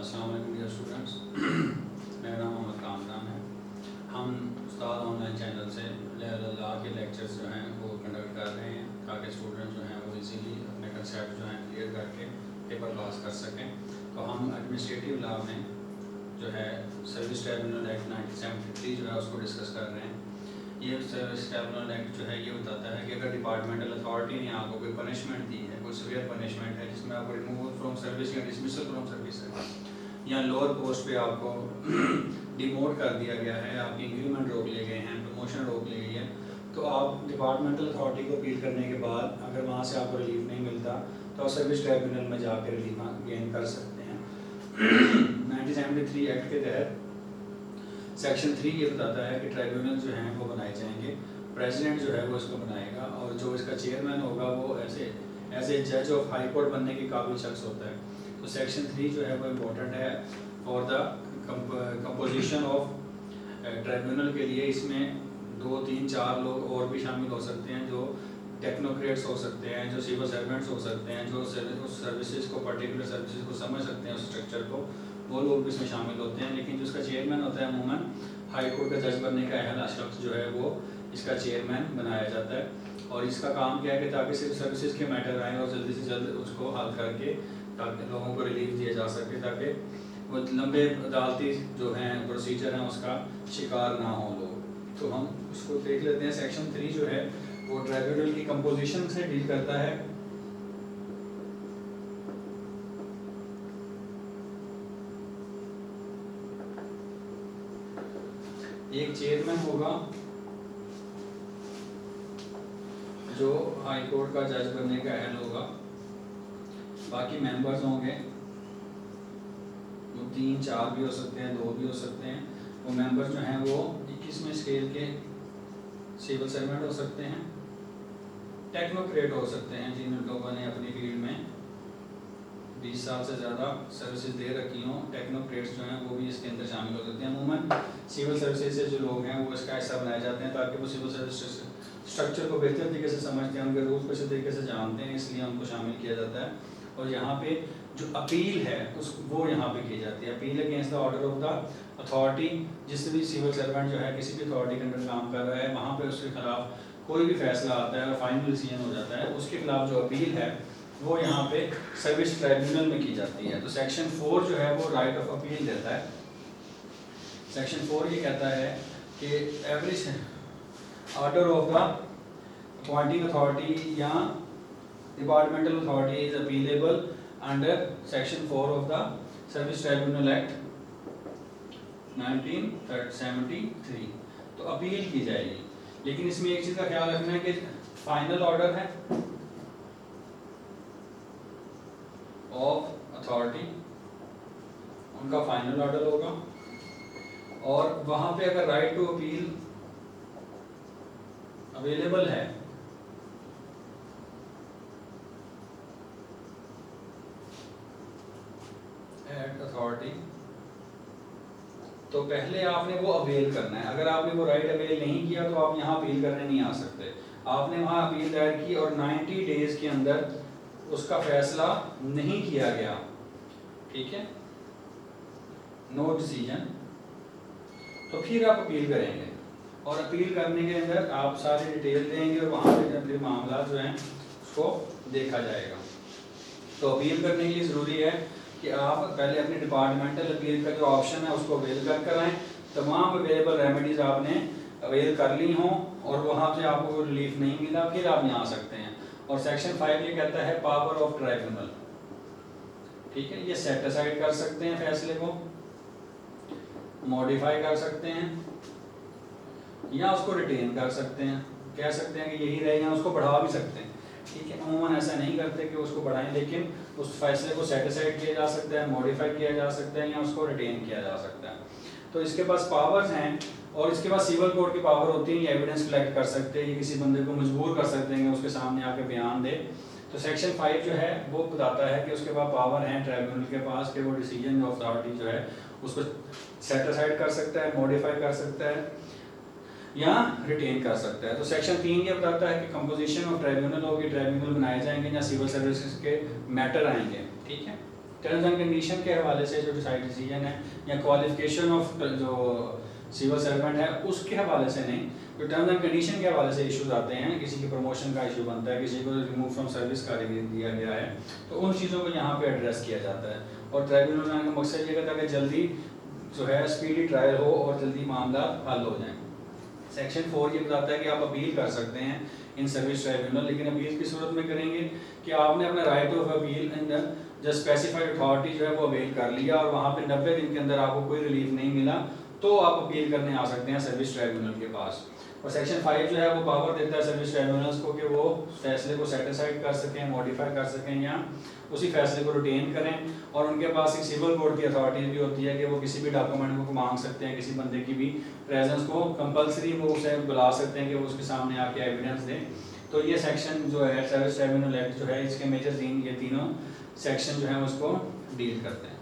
अस्सलाम वालेकुम dear students. मेरा नाम मोहम्मद कामरान है। हम उस्ताद ऑनलाइन चैनल से लॉ के लेक्चर्स जो हैं वो कंडक्ट कर रहे हैं ताकि स्टूडेंट्स जो हैं वो इजीली अपने कंसेप्ट जो हैं क्लियर करके पेपर पास कर सकें। तो हम एडमिनिस्ट्रेटिव लॉ में जो है सर्विस ट्राइब्यूनल एक्ट 1973 जो है उसको डिस्कस कर रहे हैं। ये सर्विस ट्राइब्यूनल एक्ट जो है ये बताता है कि अगर डिपार्टमेंटल अथॉरिटी ने आपको कोई पनिशमेंट दी है, कोई सीवियर पनिशमेंट है जिसमें आपको रिमूवल फ्रॉम सर्विस या डिसमिसल फ्रॉम सर्विस है या लोअर पोस्ट पे आपको डिमोट कर दिया गया है, आपकी इंक्रीमेंट रोक लिए गए हैं, प्रमोशन रोक ली गई है, तो आप डिपार्टमेंटल अथॉरिटी को अपील करने के बाद अगर वहाँ से आपको रिलीफ नहीं मिलता तो आप सर्विस ट्राइब्यूनल में जाकर रिलीफ गेन कर सकते हैं। 1973 एक्ट के तहत सेक्शन 3 ये बताता है कि ट्राइब्यूनल जो हैं वो बनाए जाएंगे। प्रेसिडेंट जो है वो इसको बनाएगा और जो इसका चेयरमैन होगा वो ऐसे एज ए जज ऑफ हाई कोर्ट बनने के काबिल शख्स होता है। तो सेक्शन 3 जो है वो इम्पोर्टेंट है for the composition of tribunal के लिए। इसमें 2, 3, 4 लोग और भी शामिल हो सकते हैं, जो टेक्नोक्रेट्स हो सकते हैं, जो सिविल सर्वेंट्स हो सकते हैं, जो सर्विसेज को पर्टिकुलर सर्विसेज को समझ सकते हैं उस स्ट्रक्चर को, वो लोग भी इसमें शामिल होते हैं। लेकिन जो इसका चेयरमैन होता है अमूमन हाई कोर्ट का जज बनने का अहल शख्स जो है वो इसका चेयरमैन बनाया जाता है। और इसका काम क्या है कि ताकि सिर्फ सर्विसेज के मैटर आए और जल्दी से जल्द उसको हल करके ताकि लोगों को रिलीफ दिया जा सके, ताकि वो लंबे अदालती जो हैं प्रोसीजर हैं उसका शिकार ना हो लोग। तो हम उसको देख लेते हैं। सेक्शन 3 जो है वो ट्राइब्यूनल की कंपोजिशन से डील करता है। एक चेयरमैन होगा जो हाई कोर्ट का जज बनने का अहल होगा, बाकी मेंबर्स होंगे वो 3, 4 भी हो सकते हैं, 2 भी हो सकते हैं। वो मेंबर्स जो हैं वो 21वें स्केल के सिविल सर्वेंट हो सकते हैं, टेक्नोक्रेट हो सकते हैं जिन लोगों ने अपनी फील्ड में 20 साल से ज़्यादा सर्विसेज दे रखी हों। टेक्नोक्रेट्स जो हैं वो भी इसके अंदर शामिल हो सकते हैं। अमूमन सिविल सर्विसेज से जो लोग हैं वो इसका हिस्सा बनाए जाते हैं ताकि वो सिविल सर्विस स्ट्रक्चर को बेहतर तरीके से समझते हैं, उनके रूल्स को अच्छे तरीके से जानते हैं, इसलिए उनको शामिल किया जाता है। और यहाँ पे जो अपील है उस वो यहाँ पे की जाती है। Appeal against the order of the authority. जिस भी सिविल सर्वेंट जो है किसी भी अथॉरिटी के अंदर काम कर रहा है, वहाँ पे उसके खिलाफ कोई भी फैसला आता है और फाइनल डिसीजन हो जाता है, उसके खिलाफ जो अपील है वो यहाँ पे सर्विस ट्राइब्यूनल में की जाती है। तो सेक्शन 4 जो है वो राइट ऑफ अपील देता है। सेक्शन 4 ये कहता है कि every order of the appointing authority या departmental authority is appealable under section 4 of the service tribunal act 1973। तो अपील की जाएगी, लेकिन इसमें एक चीज का ख्याल रखना है कि फाइनल ऑर्डर है ऑफ अथॉरिटी, उनका फाइनल ऑर्डर होगा। और वहां पे अगर राइट टू अपील अवेलेबल है एट अथॉरिटी, तो पहले आपने वो अवेल करना है। अगर आपने वो राइट अवेल नहीं किया तो आप यहाँ अपील करने नहीं आ सकते। आपने वहाँ अपील दायर की और 90 डेज के अंदर उसका फैसला नहीं किया गया, ठीक है, नो डिसीजन, तो फिर आप अपील करेंगे। और अपील करने के अंदर आप सारी डिटेल देंगे और वहाँ पे अपने मामला जो हैं उसको देखा जाएगा। तो अपील करने के लिए ज़रूरी है कि आप पहले अपने डिपार्टमेंटल अपील का जो ऑप्शन है उसको अवेल कर कराएं। तमाम अवेलेबल रेमेडीज़ आपने अवेल कर ली हों और वहाँ से आपको रिलीफ नहीं मिला, फिर आप यहाँ आ सकते हैं। और सेक्शन 5 ये कहता है पावर ऑफ ट्राइब्यूनल, ठीक है, ये सेट असाइड कर सकते हैं फैसले को, मॉडिफाई कर सकते हैं या उसको रिटेन कर सकते हैं। कह सकते हैं कि यही रहे या उसको बढ़ा भी सकते हैं, ठीक है। अमूमन ऐसा नहीं करते कि उसको बढ़ाएं, लेकिन उस फैसले को सेट असाइड किया जा सकता है, मॉडिफाई किया जा सकता है या उसको रिटेन किया जा सकता है। तो इसके पास पावर्स हैं और इसके पास सिविल कोर्ट की पावर होती है। ये एविडेंस कलेक्ट कर सकते हैं, ये किसी बंदे को मजबूर कर सकते हैं कि उसके सामने आके बयान दे। तो सेक्शन 5 जो है वो बताता है कि उसके पास पावर है ट्राइब्यूनल के पास कि वो डिसीजन ऑफ अथॉरिटी जो है उसको सेट असाइड कर सकता है, मॉडिफाई कर सकता है या रिटेन कर सकता है। तो सेक्शन 3 ये बताता है कि कंपोजिशन ऑफ ट्राइब्यूनल होगी, ट्राइब्यूनल बनाए जाएंगे या सिविल सर्विसेज के मैटर आएंगे, ठीक है। टर्म्स एंड कंडीशन के हवाले से जो डिसाइड डिसीजन है या क्वालिफिकेशन ऑफ जो सिविल सर्वेंट है उसके हवाले से नहीं, जो टर्म्स एंड कंडीशन के हवाले से इश्यूज आते हैं, किसी की प्रमोशन का इशू बनता है, किसी को रिमूव फ्रॉम सर्विस का दिया गया है, तो उन चीज़ों को यहाँ पे एड्रेस किया जाता है। और ट्राइब्यूनल बनाने का मकसद ये कहता है कि जल्दी जो है स्पीडी ट्रायल हो और जल्दी मामला हल हो जाए। सेक्शन 4 ये बताता है कि आप अपील कर सकते हैं इन सर्विस ट्राइब्यूनल, लेकिन अपील की सूरत में करेंगे कि आपने अपना राइट ऑफ अपील इन जो स्पेसिफाइड अथॉरिटी जो है वो अवेल कर लिया और वहाँ पे 90 दिन के अंदर आपको कोई रिलीफ नहीं मिला, तो आप अपील करने आ सकते हैं सर्विस ट्राइब्यूनल के पास। और सेक्शन 5 जो है वो पावर देता है सर्विस ट्राइब्यूनल्स को कि वो फैसले को सेटिसाइड कर सकें, मॉडिफाई कर सकें या उसी फैसले को रिटेन करें। और उनके पास एक सिविल कोर्ट की अथॉरिटी भी होती है कि वो किसी भी डॉक्यूमेंट को मांग सकते हैं, किसी बंदे की भी प्रेजेंस को कंपलसरी वो उसे बुला सकते हैं कि वो उसके सामने आके एविडेंस दें। तो ये सेक्शन जो है सर्विस ट्राइब्यूनल एक्ट जो है इसके मेजर ये तीनों सेक्शन जो है उसको डील करते हैं।